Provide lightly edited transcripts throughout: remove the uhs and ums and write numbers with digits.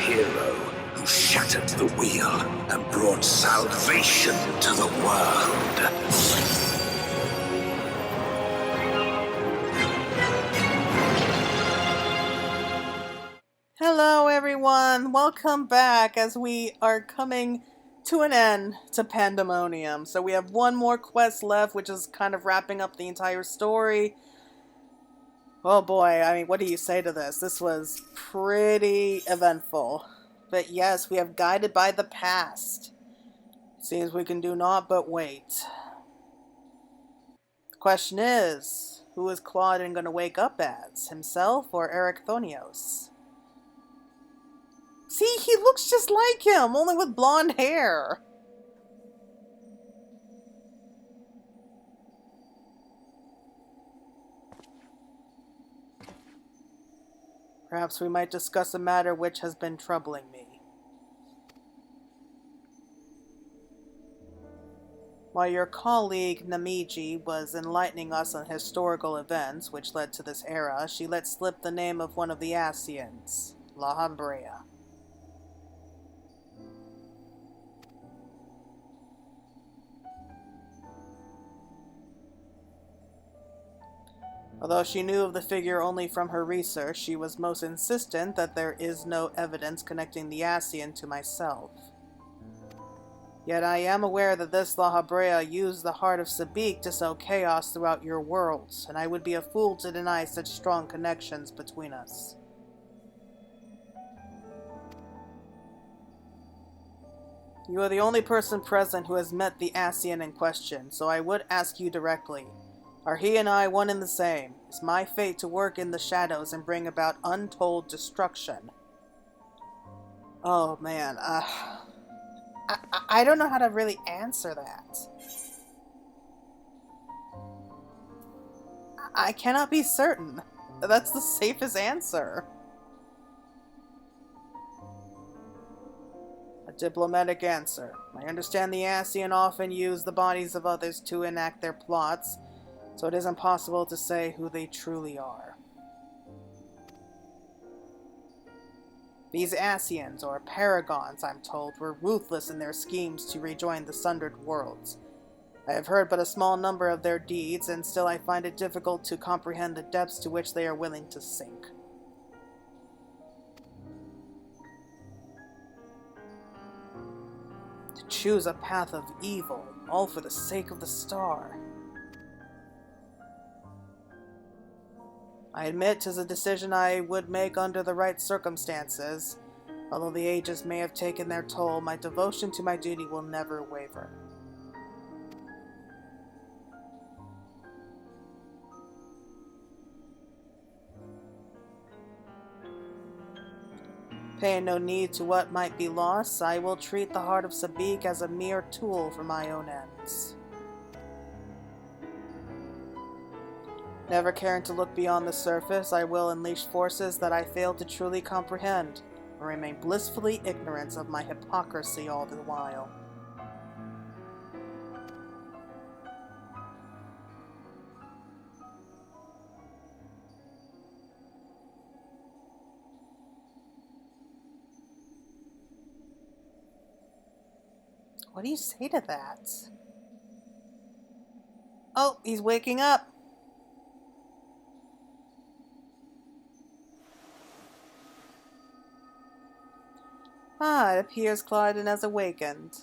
hero who shattered the wheel and brought salvation to the world. Hello everyone, welcome back as we are coming to an end to Pandemonium. So we have one more quest left, which is kind of wrapping up the entire story. Oh boy, I mean, what do you say to this? This was pretty eventful. But yes, we have guided by the past. Seems we can do naught but wait. The question is, who is Claudine going to wake up as? Himself or Eric Thonios? See, he looks just like him, only with blonde hair. Perhaps we might discuss a matter which has been troubling me. While your colleague Namiji was enlightening us on historical events which led to this era, she let slip the name of one of the Asians, La Habrea. Although she knew of the figure only from her research, she was most insistent that there is no evidence connecting the Asian to myself. Yet I am aware that this La Habrea used the heart of Sabik to sow chaos throughout your worlds, and I would be a fool to deny such strong connections between us. You are the only person present who has met the Asian in question, so I would ask you directly. Are he and I one and the same? Is my fate to work in the shadows and bring about untold destruction? Oh man, I don't know how to really answer that. I cannot be certain. That's the safest answer. A diplomatic answer. I understand the Asian often use the bodies of others to enact their plots, so it is impossible to say who they truly are. These Asians, or Paragons, I'm told, were ruthless in their schemes to rejoin the Sundered Worlds. I have heard but a small number of their deeds, and still I find it difficult to comprehend the depths to which they are willing to sink. To choose a path of evil, all for the sake of the star. I admit 'tis a decision I would make under the right circumstances. Although the ages may have taken their toll, my devotion to my duty will never waver. Paying no need to what might be lost, I will treat the heart of Sabik as a mere tool for my own ends. Never caring to look beyond the surface, I will unleash forces that I fail to truly comprehend, and remain blissfully ignorant of my hypocrisy all the while. What do you say to that? Oh, he's waking up! Ah, it appears Claudine has awakened.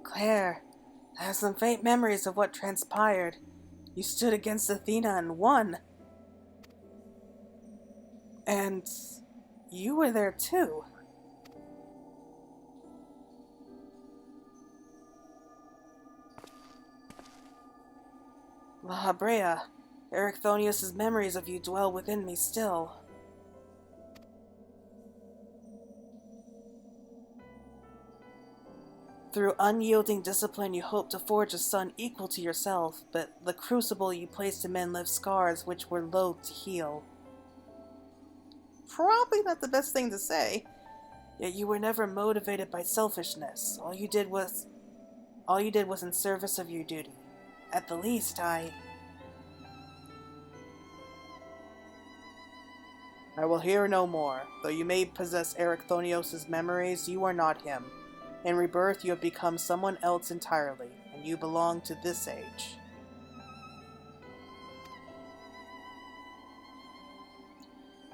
Claire, I have some faint memories of what transpired. You stood against Athena and won. And you were there too. La Habrea, Eric Thonios' memories of you dwell within me still. Through unyielding discipline you hoped to forge a son equal to yourself, but the crucible you placed him in left scars which were loath to heal. Probably not the best thing to say. Yet you were never motivated by selfishness. All you did was in service of your duty. At the least, I will hear no more. Though you may possess Ericthonios' memories, you are not him. In rebirth, you have become someone else entirely, and you belong to this age.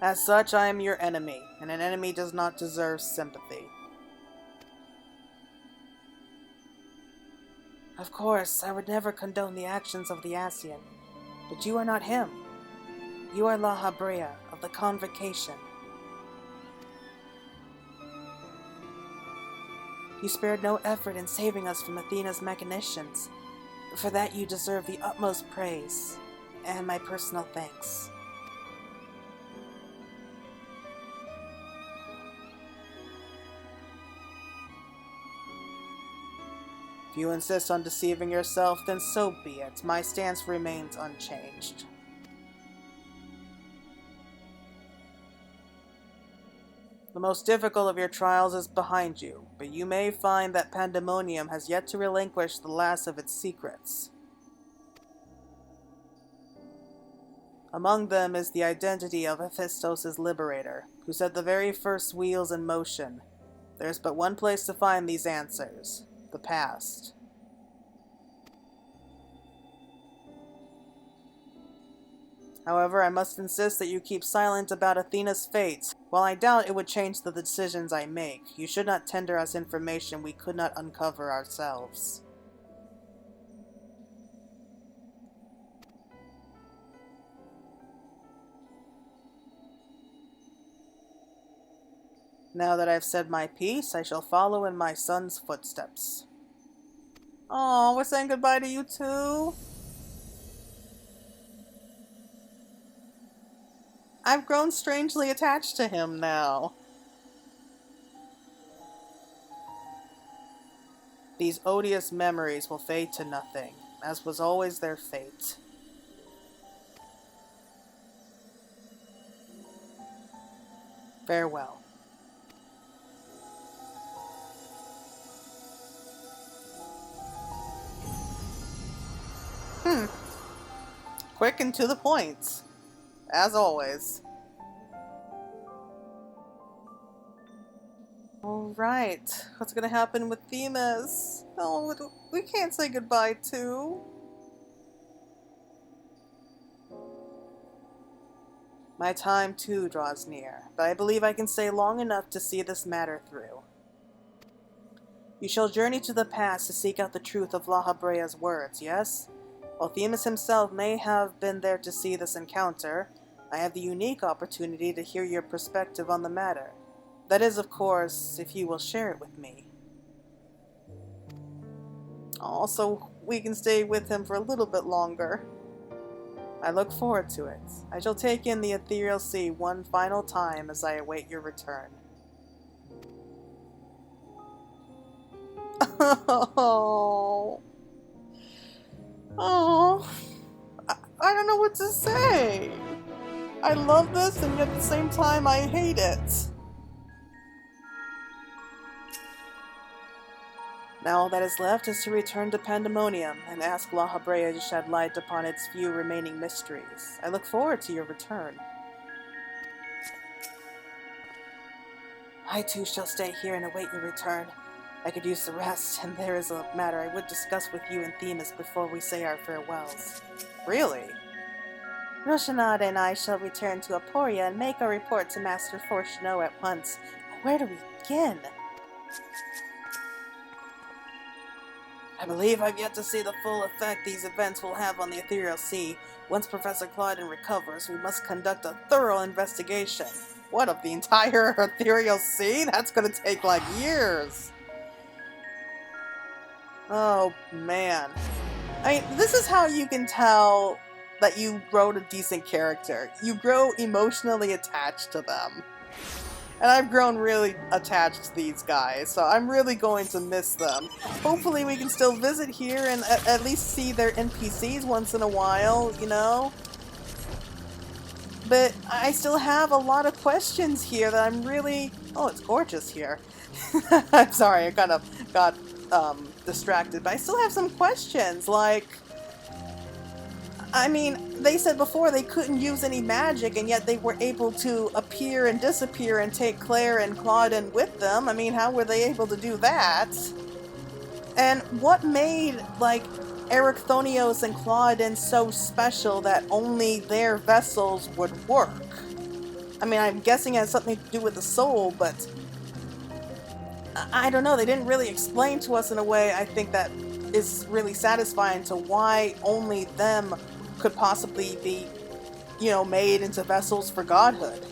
As such, I am your enemy, and an enemy does not deserve sympathy. Of course, I would never condone the actions of the Asian, but you are not him. You are La Habrea of the Convocation. You spared no effort in saving us from Athena's machinations. For that you deserve the utmost praise, and my personal thanks. If you insist on deceiving yourself, then so be it. My stance remains unchanged. The most difficult of your trials is behind you, but you may find that Pandaemonium has yet to relinquish the last of its secrets. Among them is the identity of Hephaestus' liberator, who set the very first wheels in motion. There's but one place to find these answers: the past. However, I must insist that you keep silent about Athena's fate. While I doubt it would change the decisions I make, you should not tender us information we could not uncover ourselves. Now that I've said my piece, I shall follow in my son's footsteps. Oh, we're saying goodbye to you too? I've grown strangely attached to him now. These odious memories will fade to nothing, as was always their fate. Farewell. Quick and to the point. As always. Alright, what's gonna happen with Themis? Oh, we can't say goodbye to. My time too draws near, but I believe I can stay long enough to see this matter through. You shall journey to the past to seek out the truth of La Habrea's words, yes? While Themis himself may have been there to see this encounter, I have the unique opportunity to hear your perspective on the matter. That is, of course, if you will share it with me. Also, we can stay with him for a little bit longer. I look forward to it. I shall take in the ethereal sea one final time as I await your return. Oh. Oh. I don't know what to say. I love this, and yet at the same time I hate it. Now all that is left is to return to Pandaemonium and ask La Habrea to shed light upon its few remaining mysteries. I look forward to your return. I too shall stay here and await your return. I could use the rest, and there is a matter I would discuss with you and Themis before we say our farewells. Really? Roshanada and I shall return to Aporia and make our report to Master Fortuno at once. Where do we begin? I believe I've yet to see the full effect these events will have on the ethereal sea. Once Professor Claudin recovers, we must conduct a thorough investigation. What, of the entire ethereal sea? That's gonna take like years. Oh, man. I mean, this is how you can tell that you wrote a decent character. You grow emotionally attached to them. And I've grown really attached to these guys, so I'm really going to miss them. Hopefully we can still visit here and at least see their NPCs once in a while, you know? But I still have a lot of questions here that I'm really... Oh, it's gorgeous here. I'm sorry, I kind of got distracted, but I still have some questions, like... I mean, they said before they couldn't use any magic, and yet they were able to appear and disappear and take Claire and Claudine with them. I mean, how were they able to do that? And what made, like, Ericthonios and Claudine so special that only their vessels would work? I mean, I'm guessing it has something to do with the soul, but I don't know. They didn't really explain to us in a way I think that is really satisfying to why only them could possibly be, you know, made into vessels for godhood.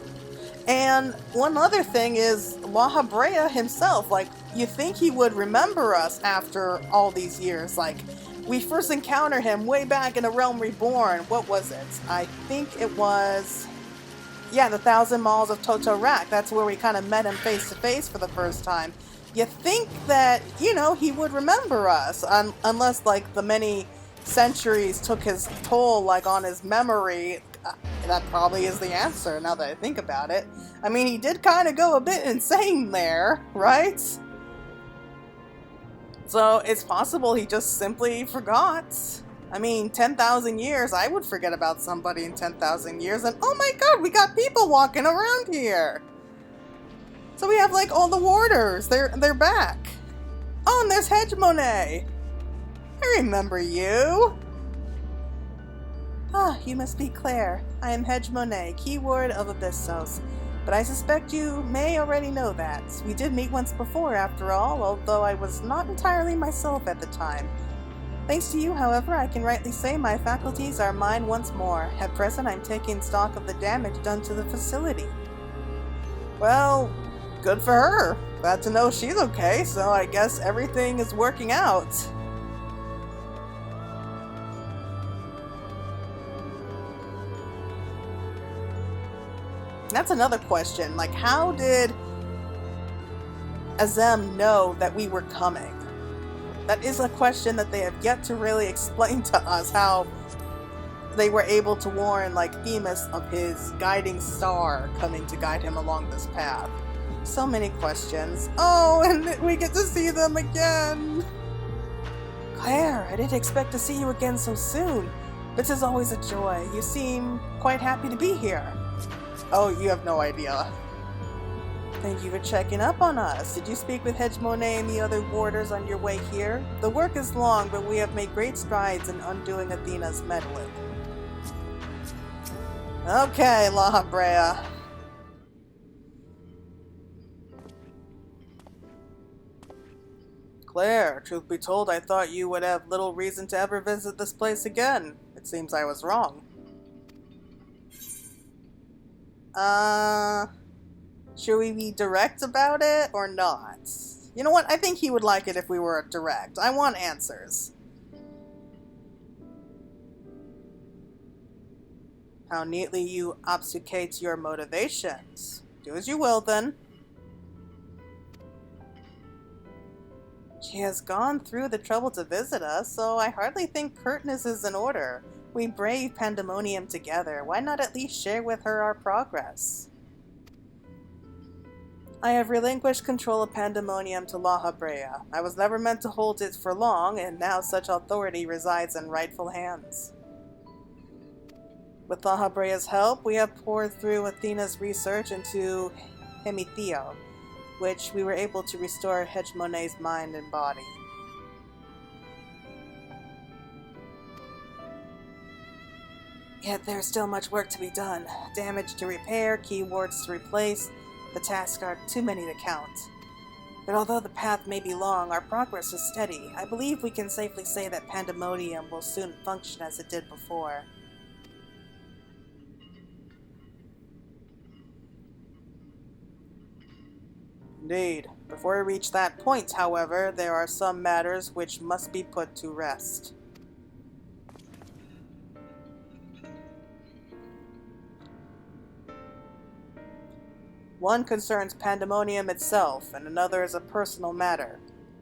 And one other thing is La Habrea himself. Like, you think he would remember us after all these years. Like, we first encountered him way back in the Realm Reborn. What was it? I think it was... Yeah, the 1,000 Malls of Totorak. That's where we kind of met him face to face for the first time. You think that, you know, he would remember us, unless, like, the many centuries took his toll, like, on his memory. That probably is the answer, now that I think about it. I mean, he did kind of go a bit insane there, right? So, it's possible he just simply forgot. I mean, 10,000 years, I would forget about somebody in 10,000 years, and oh my god, we got people walking around here! So we have, like, all the warders. They're back. Oh, and there's Hegemone. I remember you. Ah, you must be Claire. I am Hegemone, keyword of Abyssos. But I suspect you may already know that. We did meet once before, after all, although I was not entirely myself at the time. Thanks to you, however, I can rightly say my faculties are mine once more. At present, I'm taking stock of the damage done to the facility. Well... good for her. Glad to know she's okay, so I guess everything is working out. That's another question. Like, how did Azem know that we were coming? That is a question that they have yet to really explain to us, how they were able to warn, like, Themis of his guiding star coming to guide him along this path. So many questions. Oh, and we get to see them again! Claire, I didn't expect to see you again so soon. This is always a joy. You seem quite happy to be here. Oh, you have no idea. Thank you for checking up on us. Did you speak with Hegemone and the other warders on your way here? The work is long, but we have made great strides in undoing Athena's meddling. Okay, La Habrea. Claire, truth be told, I thought you would have little reason to ever visit this place again. It seems I was wrong. Should we be direct about it or not? You know what? I think he would like it if we were direct. I want answers. How neatly you obfuscate your motivations. Do as you will, then. She has gone through the trouble to visit us, so I hardly think curtness is in order. We brave Pandaemonium together. Why not at least share with her our progress? I have relinquished control of Pandaemonium to La Habrea. I was never meant to hold it for long, and now such authority resides in rightful hands. With La Habrea's help, we have poured through Athena's research into Hemitheo, which we were able to restore Hegemone's mind and body. Yet there's still much work to be done. Damage to repair, keywords to replace. The tasks are too many to count. But although the path may be long, our progress is steady. I believe we can safely say that Pandaemonium will soon function as it did before. Indeed. Before we reach that point, however, there are some matters which must be put to rest. One concerns Pandaemonium itself, and another is a personal matter.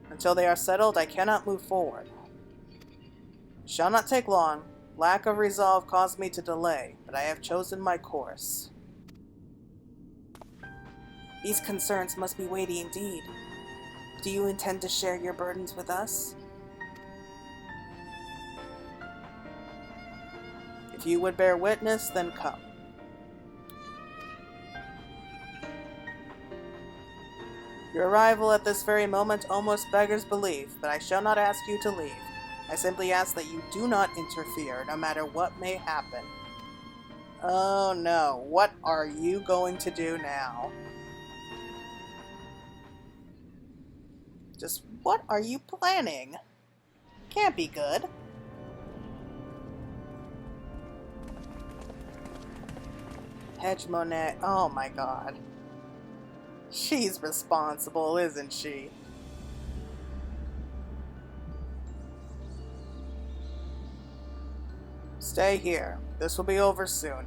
Until they are settled, I cannot move forward. It shall not take long. Lack of resolve caused me to delay, but I have chosen my course. These concerns must be weighty indeed. Do you intend to share your burdens with us? If you would bear witness, then come. Your arrival at this very moment almost beggars belief, but I shall not ask you to leave. I simply ask that you do not interfere, no matter what may happen. Oh no, what are you going to do now? Just what are you planning? Can't be good. Hegemone, oh my god. She's responsible, isn't she? Stay here. This will be over soon.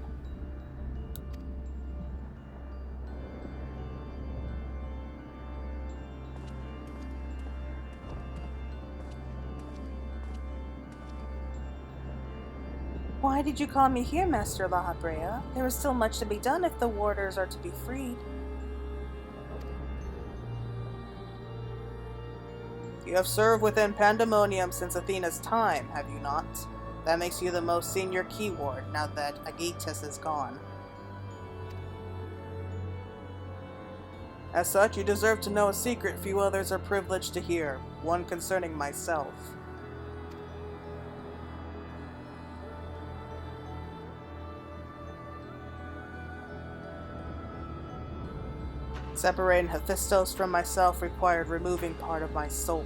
Why did you call me here, Master La Habrea? There is still much to be done if the warders are to be freed. You have served within Pandaemonium since Athena's time, have you not? That makes you the most senior key ward, now that Aegitus is gone. As such, you deserve to know a secret few others are privileged to hear, one concerning myself. Separating Hephaestus from myself required removing part of my soul.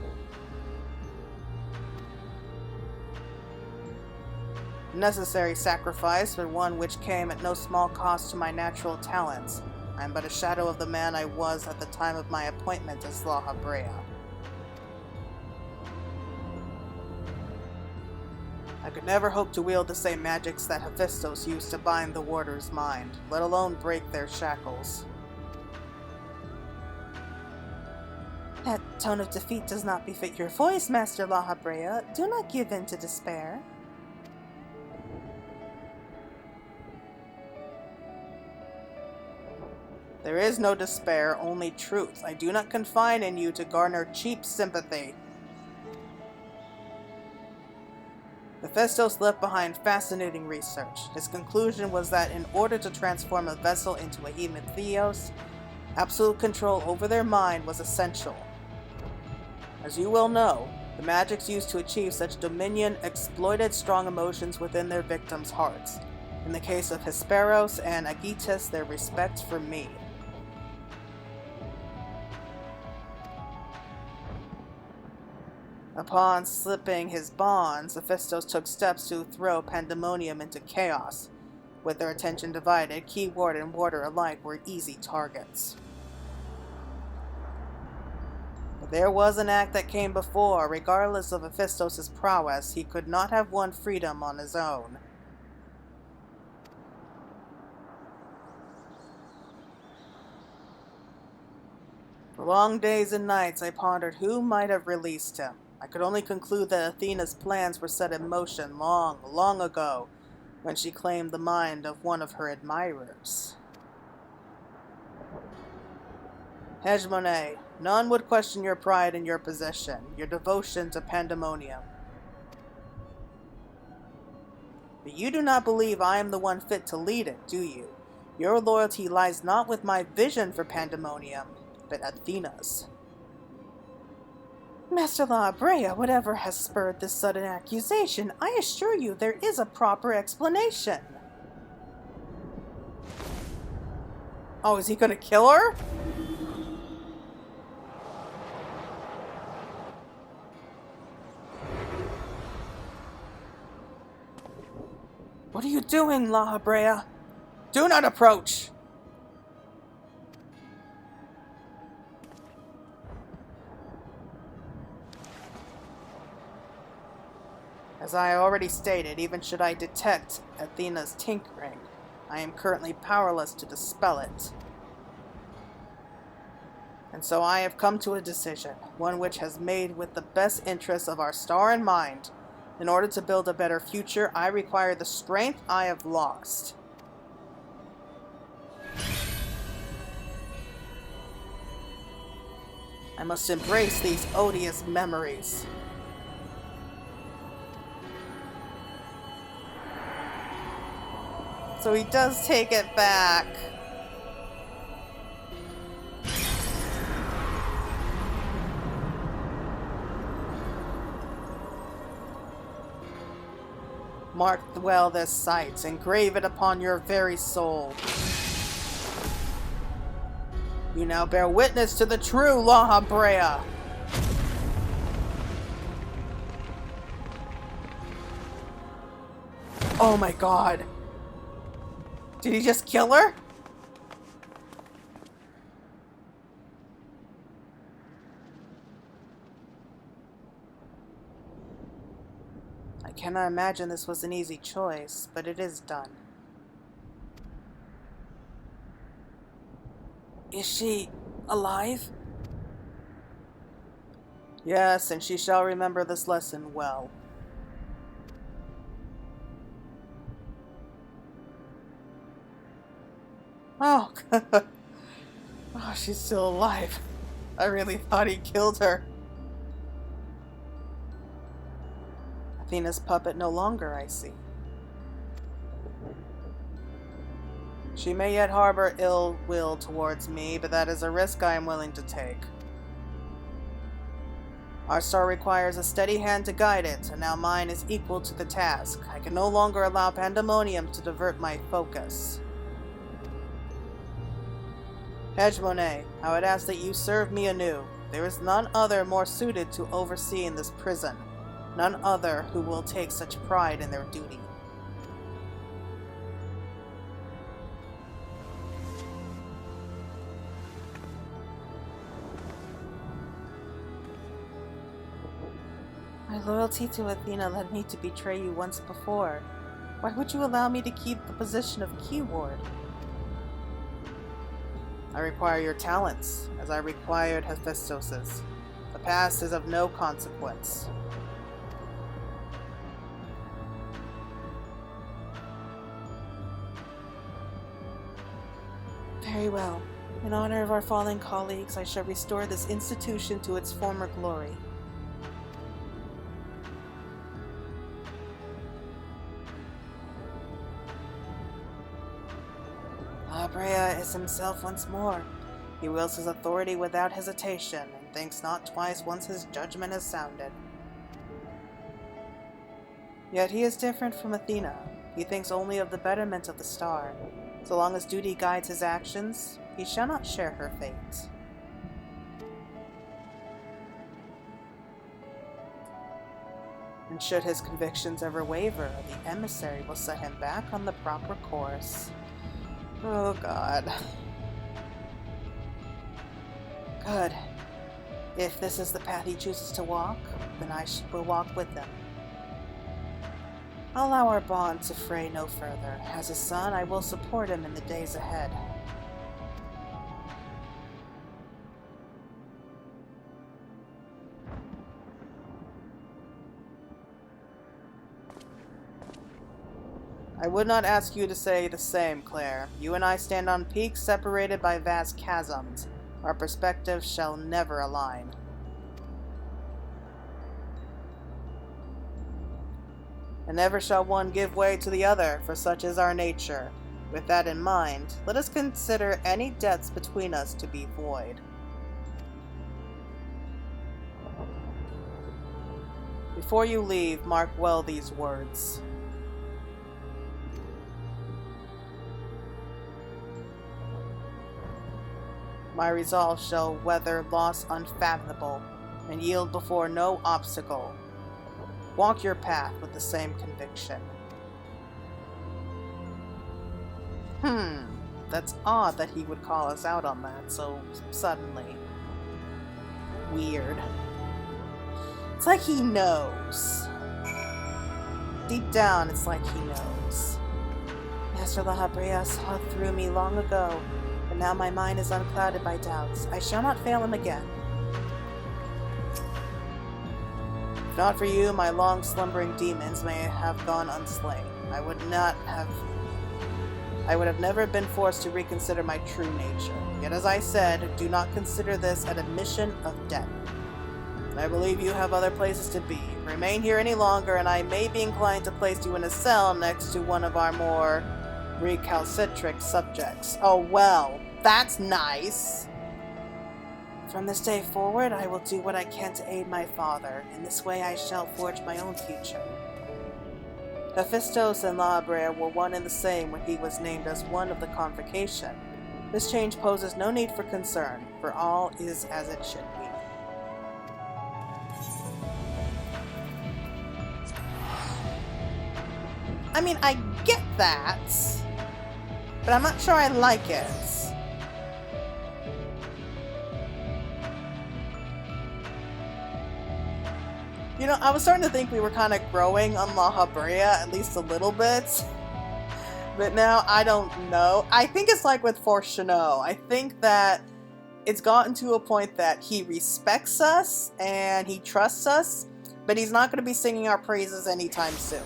Necessary sacrifice, but one which came at no small cost to my natural talents. I am but a shadow of the man I was at the time of my appointment as La Habrea. I could never hope to wield the same magics that Hephaestus used to bind the warder's mind, let alone break their shackles. That tone of defeat does not befit your voice, Master La Habrea. Do not give in to despair. There is no despair, only truth. I do not confide in you to garner cheap sympathy. Hephaestus left behind fascinating research. His conclusion was that in order to transform a vessel into a human theos, absolute control over their mind was essential. As you well know, the magics used to achieve such dominion exploited strong emotions within their victims' hearts. In the case of Hesperos and Aegitus, their respect for me. Upon slipping his bonds, Hephaestus took steps to throw Pandaemonium into chaos. With their attention divided, key ward and warder alike were easy targets. But there was an act that came before. Regardless of Hephaestus' prowess, he could not have won freedom on his own. For long days and nights I pondered who might have released him. I could only conclude that Athena's plans were set in motion long, long ago, when she claimed the mind of one of her admirers. Hegemone, none would question your pride in your position, your devotion to Pandaemonium. But you do not believe I am the one fit to lead it, do you? Your loyalty lies not with my vision for Pandaemonium, but Athena's. Master La Habrea, whatever has spurred this sudden accusation, I assure you there is a proper explanation. Oh, is he gonna kill her? What are you doing, La Habrea? Do not approach! As I already stated, even should I detect Athena's tinkering, I am currently powerless to dispel it. And so I have come to a decision, one which has made with the best interests of our star in mind. In order to build a better future, I require the strength I have lost. I must embrace these odious memories. So he does take it back. Mark well this sight, engrave it upon your very soul. You now bear witness to the true La Habrea. Oh my god. Did he just kill her? I cannot imagine this was an easy choice, but it is done. Is she alive? Yes, and she shall remember this lesson well. Oh, oh, she's still alive. I really thought he killed her. Athena's puppet no longer, I see. She may yet harbor ill will towards me, but that is a risk I am willing to take. Our star requires a steady hand to guide it, and now mine is equal to the task. I can no longer allow Pandaemonium to divert my focus. Hegemone, I would ask that you serve me anew. There is none other more suited to overseeing this prison. None other who will take such pride in their duty. My loyalty to Athena led me to betray you once before. Why would you allow me to keep the position of key ward? I require your talents, as I required Hephaestos's. The past is of no consequence. Very well. In honor of our fallen colleagues, I shall restore this institution to its former glory. Habrea is himself once more. He wields his authority without hesitation, and thinks not twice once his judgment is sounded. Yet he is different from Athena. He thinks only of the betterment of the star. So long as duty guides his actions, he shall not share her fate. And should his convictions ever waver, the emissary will set him back on the proper course. Oh God. Good. If this is the path he chooses to walk, then I will walk with him. I'll allow our bond to fray no further. As a son, I will support him in the days ahead. I would not ask you to say the same, Claire. You and I stand on peaks separated by vast chasms. Our perspectives shall never align. And never shall one give way to the other, for such is our nature. With that in mind, let us consider any debts between us to be void. Before you leave, mark well these words. My resolve shall weather loss unfathomable, and yield before no obstacle. Walk your path with the same conviction. That's odd that he would call us out on that so suddenly. Weird. It's like he knows. Deep down, it's like he knows. Master La Habrea saw through me long ago, but now my mind is unclouded by doubts. I shall not fail him again. If not for you, my long slumbering demons may have gone unslain. I would have never been forced to reconsider my true nature. Yet as I said, do not consider this an admission of death. I believe you have other places to be. Remain here any longer, and I may be inclined to place you in a cell next to one of our more recalcitrant subjects. Oh well, that's nice. From this day forward, I will do what I can to aid my father. In this way I shall forge my own future. Hephaestus and La Habrea were one and the same when he was named as one of the convocation. This change poses no need for concern, for all is as it should be. I mean, I get that, but I'm not sure I like it. You know, I was starting to think we were kind of growing on La Habrea, at least a little bit. But now, I don't know. I think it's like with Fortunato. I think that it's gotten to a point that he respects us and he trusts us, but he's not going to be singing our praises anytime soon.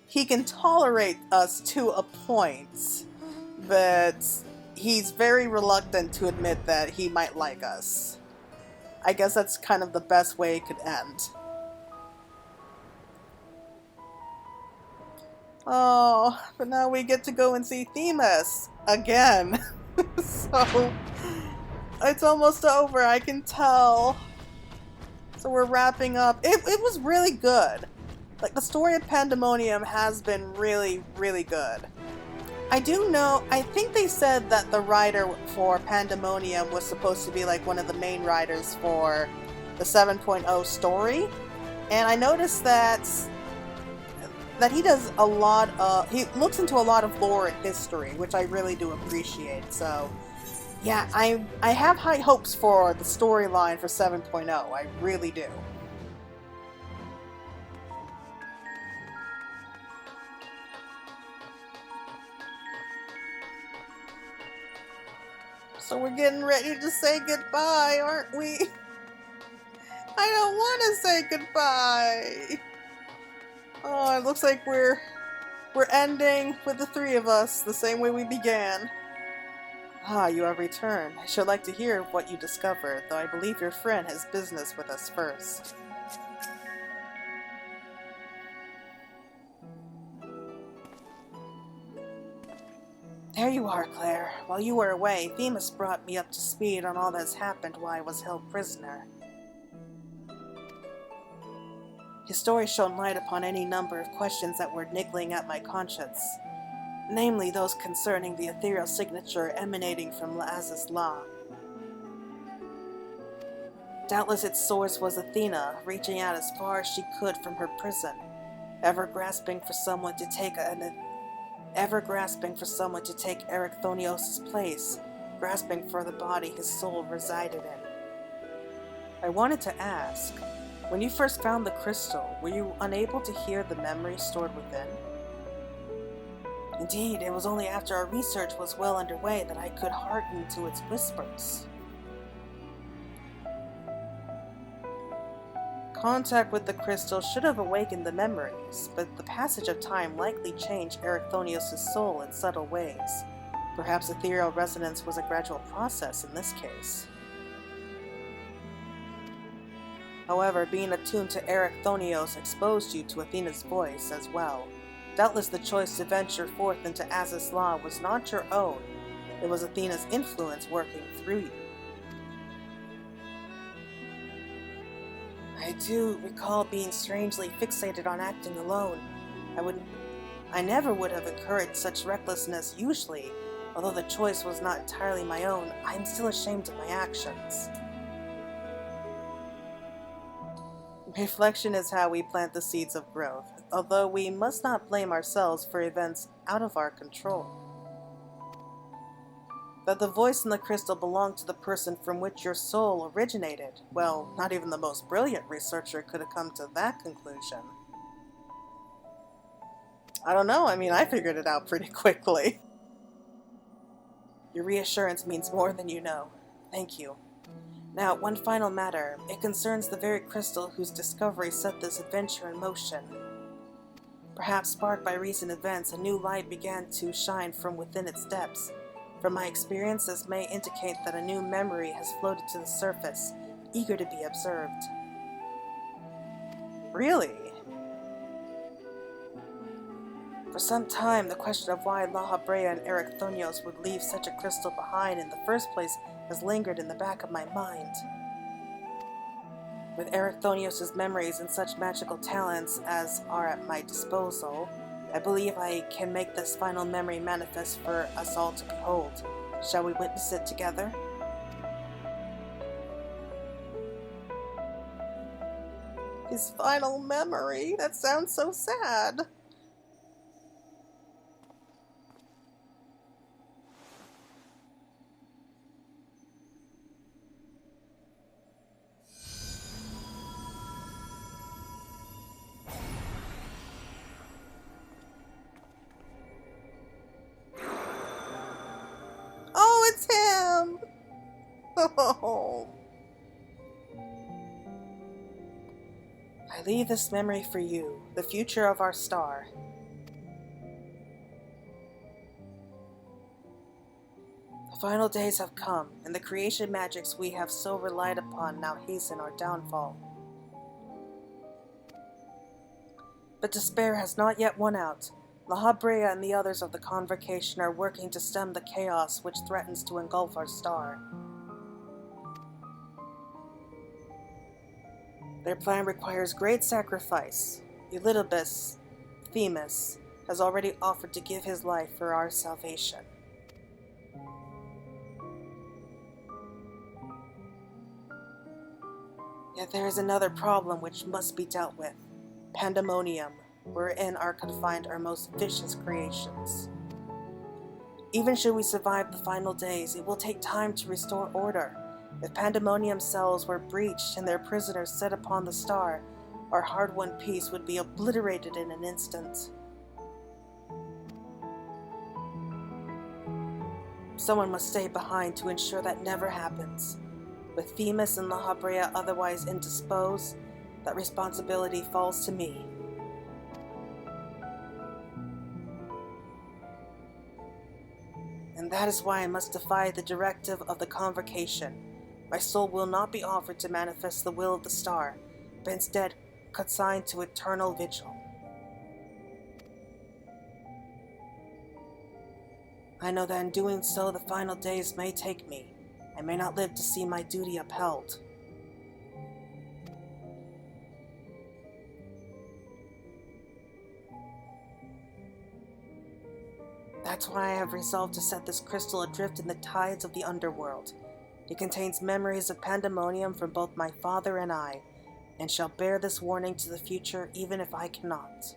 He can tolerate us to a point, but he's very reluctant to admit that he might like us. I guess that's kind of the best way it could end. Oh, but now we get to go and see Themis again. So, it's almost over, I can tell. So we're wrapping up. It was really good. Like, the story of Pandaemonium has been really, really good. I do know, I think they said that the writer for Pandaemonium was supposed to be like one of the main writers for the 7.0 story. And I noticed that he does a lot of, he looks into a lot of lore and history, which I really do appreciate. So, yeah, I have high hopes for the storyline for 7.0. I really do. So we're getting ready to say goodbye, aren't we? I don't want to say goodbye. Oh, it looks like we're ending with the three of us, the same way we began. Ah, you have returned. I should like to hear what you discovered, though I believe your friend has business with us first. There you are, Claire. While you were away, Themis brought me up to speed on all that's happened while I was held prisoner. His story shone light upon any number of questions that were niggling at my conscience, namely those concerning the ethereal signature emanating from Laz's law. Doubtless its source was Athena, reaching out as far as she could from her prison, ever grasping for someone to take Erechthonios' place, grasping for the body his soul resided in. I wanted to ask, when you first found the crystal, were you unable to hear the memories stored within? Indeed, it was only after our research was well underway that I could hearken to its whispers. Contact with the crystal should have awakened the memories, but the passage of time likely changed Erechthonios' soul in subtle ways. Perhaps ethereal resonance was a gradual process in this case. However, being attuned to Erechthonios exposed you to Athena's voice as well. Doubtless the choice to venture forth into Az's law was not your own. It was Athena's influence working through you. I do recall being strangely fixated on acting alone. I never would have encouraged such recklessness usually. Although the choice was not entirely my own, I am still ashamed of my actions. Reflection is how we plant the seeds of growth, although we must not blame ourselves for events out of our control. That the voice in the crystal belonged to the person from which your soul originated, well, not even the most brilliant researcher could have come to that conclusion. I don't know, I figured it out pretty quickly. Your reassurance means more than you know. Thank you. Now, one final matter. It concerns the very crystal whose discovery set this adventure in motion. Perhaps sparked by recent events, a new light began to shine from within its depths. From my experience, this may indicate that a new memory has floated to the surface, eager to be observed. Really? For some time, the question of why La Habrea and Erichthonios would leave such a crystal behind in the first place has lingered in the back of my mind. With Erichthonios' memories and such magical talents as are at my disposal, I believe I can make this final memory manifest for us all to behold. Shall we witness it together? His final memory? That sounds so sad. Oh, it's him! Oh. I leave this memory for you, the future of our star. The final days have come, and the creation magics we have so relied upon now hasten our downfall. But despair has not yet won out. La Habrea and the others of the Convocation are working to stem the chaos which threatens to engulf our star. Their plan requires great sacrifice. Elidibus, Themis, has already offered to give his life for our salvation. Yet there is another problem which must be dealt with. Pandaemonium, wherein are confined our most vicious creations. Even should we survive the final days, it will take time to restore order. If Pandaemonium cells were breached and their prisoners set upon the star, our hard-won peace would be obliterated in an instant. Someone must stay behind to ensure that never happens. With Themis and La Habrea otherwise indisposed, that responsibility falls to me. And that is why I must defy the directive of the Convocation. My soul will not be offered to manifest the will of the star, but instead consigned to eternal vigil. I know that in doing so, the final days may take me. I may not live to see my duty upheld. That's why I have resolved to set this crystal adrift in the tides of the underworld. It contains memories of Pandaemonium from both my father and I, and shall bear this warning to the future even if I cannot.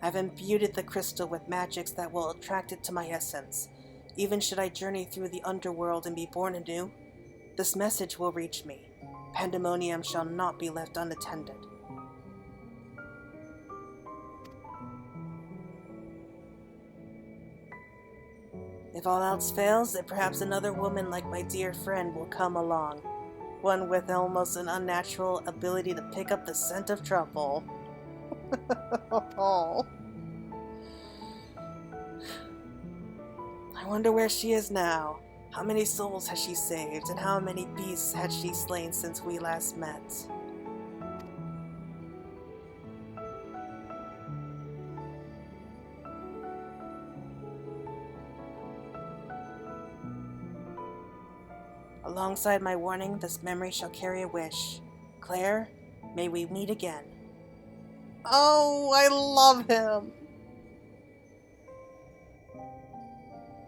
I've imbued the crystal with magics that will attract it to my essence. Even should I journey through the underworld and be born anew, this message will reach me. Pandaemonium shall not be left unattended. If all else fails, then perhaps another woman like my dear friend will come along. One with almost an unnatural ability to pick up the scent of trouble. Oh. I wonder where she is now. How many souls has she saved, and how many beasts has she slain since we last met? Alongside my warning, this memory shall carry a wish. Claire, may we meet again. Oh, I love him!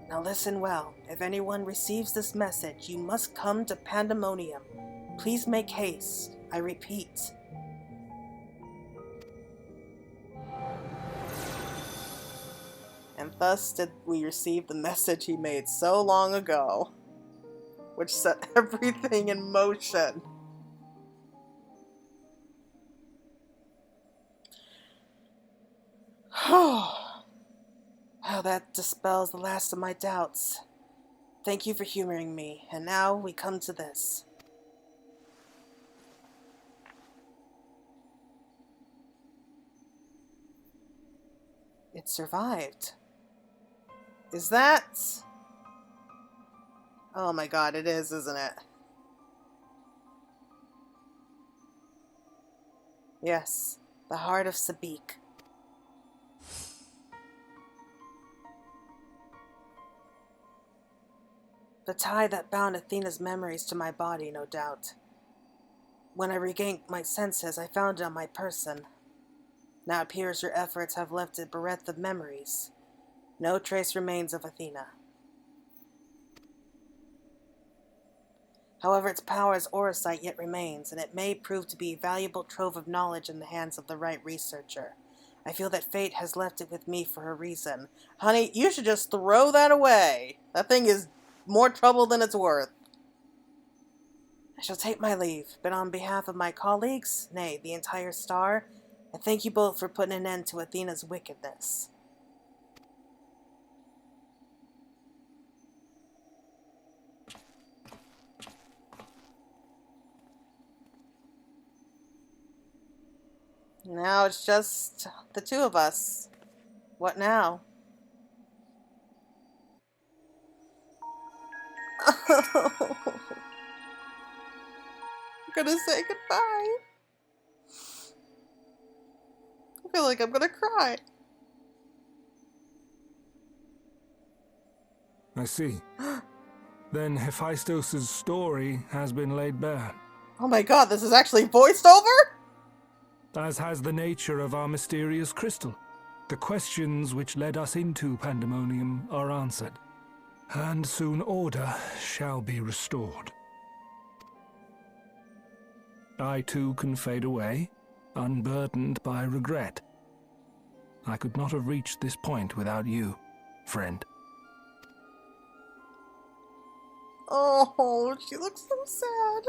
Now listen well. If anyone receives this message, you must come to Pandaemonium. Please make haste. I repeat. And thus did we receive the message he made so long ago, which set everything in motion. Oh, that dispels the last of my doubts. Thank you for humoring me, and now we come to this. It survived. Is that... Oh my god, it is, isn't it? Yes, the heart of Sabik. The tie that bound Athena's memories to my body, no doubt. When I regained my senses, I found it on my person. Now it appears your efforts have left it bereft of memories. No trace remains of Athena. However, its power as Orosite yet remains, and it may prove to be a valuable trove of knowledge in the hands of the right researcher. I feel that fate has left it with me for a reason. Honey, you should just throw that away. That thing is more trouble than it's worth. I shall take my leave, but on behalf of my colleagues, nay, the entire star, I thank you both for putting an end to Athena's wickedness. Now it's just the two of us. What now? I'm gonna say goodbye. I feel like I'm gonna cry. I see. Then Hephaestus' story has been laid bare. Oh my god, this is actually voiced over? As has the nature of our mysterious crystal. The questions which led us into Pandemonium are answered, and soon order shall be restored. I too can fade away, unburdened by regret. I could not have reached this point without you, friend. Oh, she looks so sad.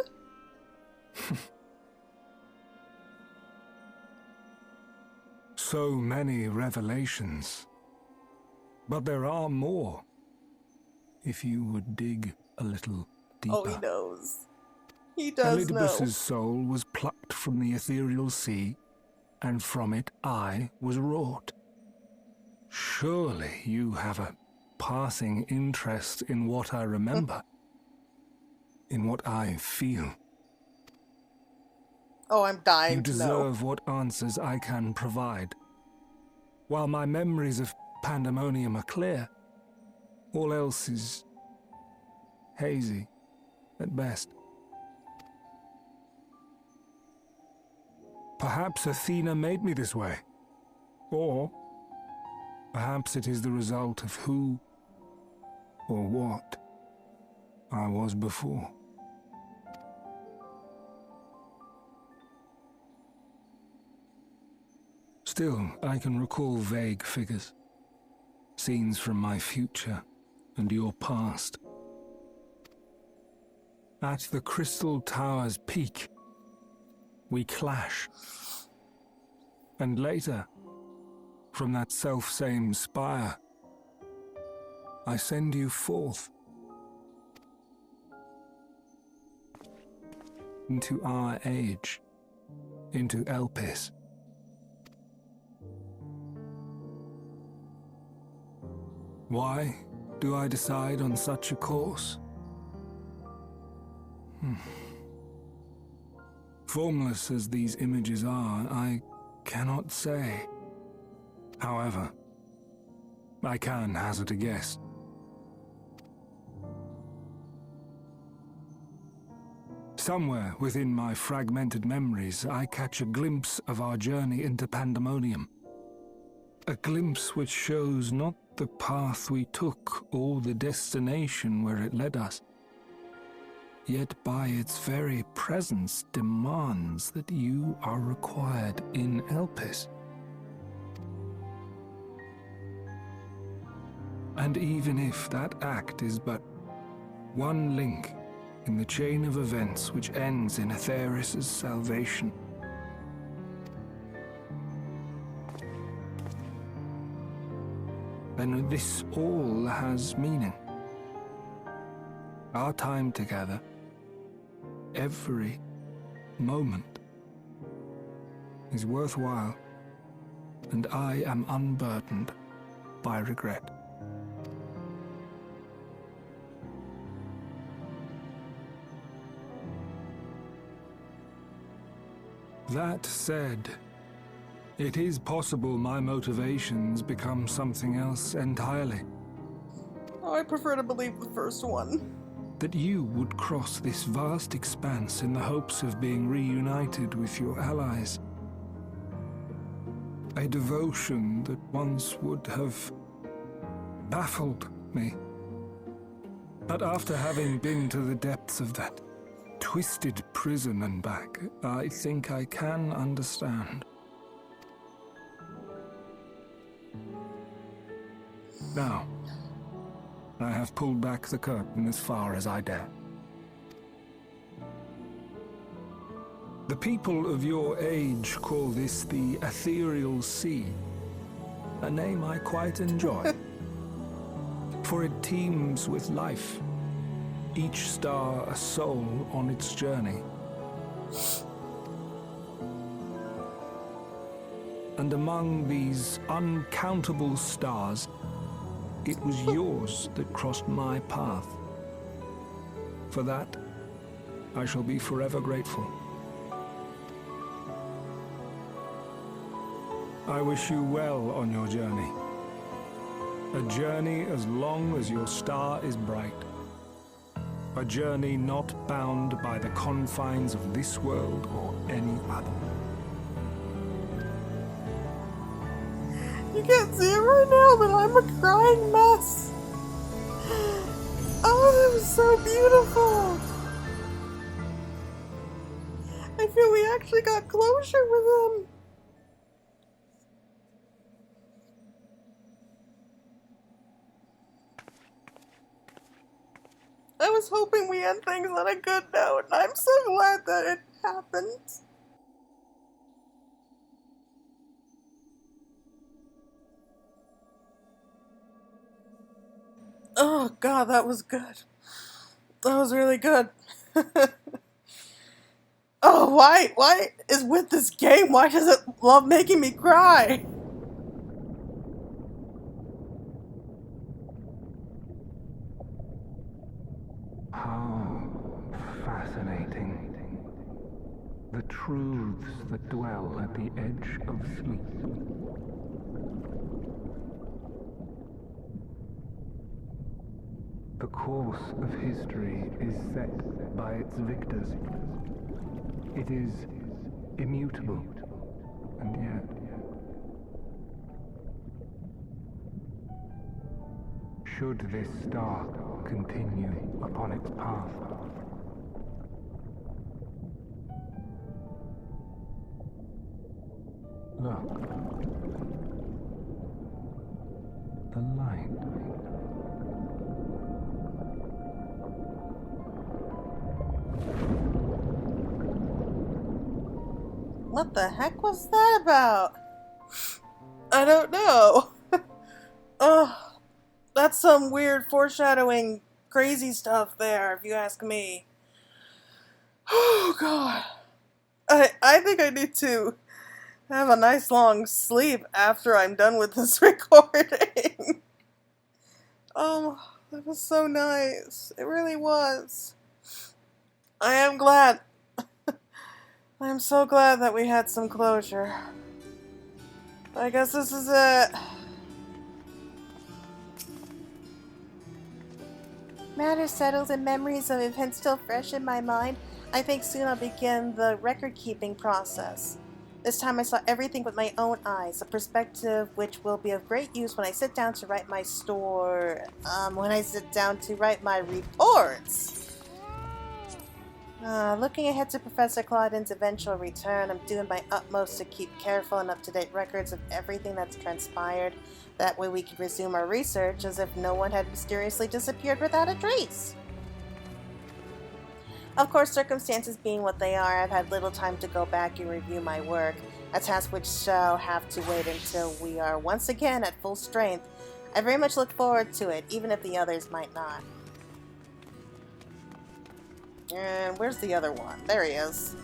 So many revelations. But there are more. If you would dig a little deeper. Oh, he knows. He does know. Elidibus's soul was plucked from the ethereal sea, and from it I was wrought. Surely you have a passing interest in what I remember, in what I feel. Oh, I'm dying You to know. deserve what answers I can provide. While my memories of Pandemonium are clear, all else is hazy at best. Perhaps Athena made me this way. Or perhaps it is the result of who or what I was before. Still, I can recall vague figures, scenes from my future and your past. At the Crystal Tower's peak, we clash. And later, from that self-same spire, I send you forth into our age, into Elpis. Why do I decide on such a course? Formless as these images are, I cannot say. However, I can hazard a guess. Somewhere within my fragmented memories, I catch a glimpse of our journey into Pandemonium. A glimpse which shows not the path we took or the destination where it led us, yet by its very presence demands that you are required in Elpis. And even if that act is but one link in the chain of events which ends in Atheris' salvation, then this all has meaning. Our time together, every moment, is worthwhile, and I am unburdened by regret. That said, it is possible my motivations become something else entirely. Oh, I prefer to believe the first one. That you would cross this vast expanse in the hopes of being reunited with your allies. A devotion that once would have baffled me. But after having been to the depths of that twisted prison and back, I think I can understand. Now, I have pulled back the curtain as far as I dare. The people of your age call this the Ethereal Sea, a name I quite enjoy, for it teems with life, each star a soul on its journey. And among these uncountable stars, it was yours that crossed my path. For that, I shall be forever grateful. I wish you well on your journey. A journey as long as your star is bright. A journey not bound by the confines of this world or any other. You can't see it right now, but I'm a crying mess. Oh, that was so beautiful. I feel we actually got closure with him. I was hoping we end things on a good note, and I'm so glad that it happened. Oh god, that was good. That was really good. Oh, why is with this game, why does it love making me cry? How fascinating. The truths that dwell at the edge of sleep. The course of history is set by its victors. It is immutable, and yet should this star continue upon its path, look, the light. What the heck was that about? I don't know. Oh, that's some weird foreshadowing crazy stuff there, if you ask me. Oh god. I think I need to have a nice long sleep after I'm done with this recording. Oh, that was so nice. It really was. I am glad. I'm so glad that we had some closure. I guess this is it. Matter settles and memories of events still fresh in my mind. I think soon I'll begin the record-keeping process. This time I saw everything with my own eyes, a perspective which will be of great use when I sit down to write my when I sit down to write my reports. Looking ahead to Professor Clauden's eventual return, I'm doing my utmost to keep careful and up-to-date records of everything that's transpired. That way we can resume our research as if no one had mysteriously disappeared without a trace. Of course, circumstances being what they are, I've had little time to go back and review my work, a task which shall have to wait until we are once again at full strength. I very much look forward to it, even if the others might not. And where's the other one? There he is.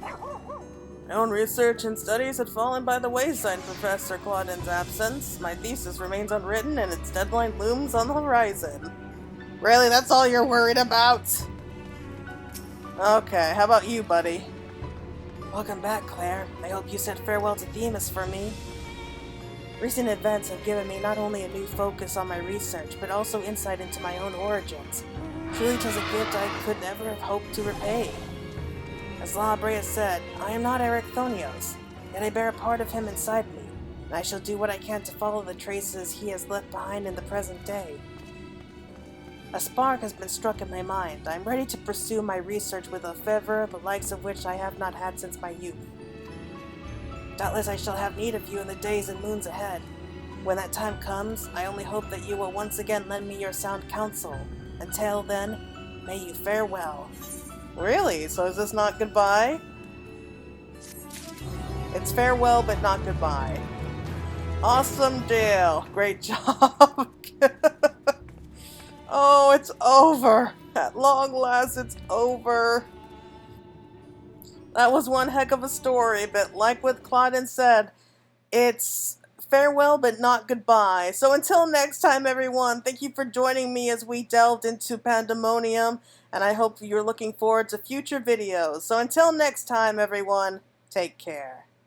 My own research and studies had fallen by the wayside in Professor Claudin's absence. My thesis remains unwritten and its deadline looms on the horizon. Really? That's all you're worried about? Okay, how about you, buddy? Welcome back, Claire. I hope you said farewell to Themis for me. Recent events have given me not only a new focus on my research, but also insight into my own origins. Truly 'tis a gift I could never have hoped to repay. As La Brea said, I am not Ericthonios, yet I bear a part of him inside me, and I shall do what I can to follow the traces he has left behind in the present day. A spark has been struck in my mind. I am ready to pursue my research with a fervor the likes of which I have not had since my youth. Doubtless I shall have need of you in the days and moons ahead. When that time comes, I only hope that you will once again lend me your sound counsel. Until then, may you fare well. Really? So is this not goodbye? It's farewell, but not goodbye. Awesome deal. Great job. Oh, it's over. At long last, it's over. That was one heck of a story, but like what Claudine said, it's farewell but not goodbye. So until next time, everyone, thank you for joining me as we delved into Pandaemonium, and I hope you're looking forward to future videos. So until next time, everyone, take care.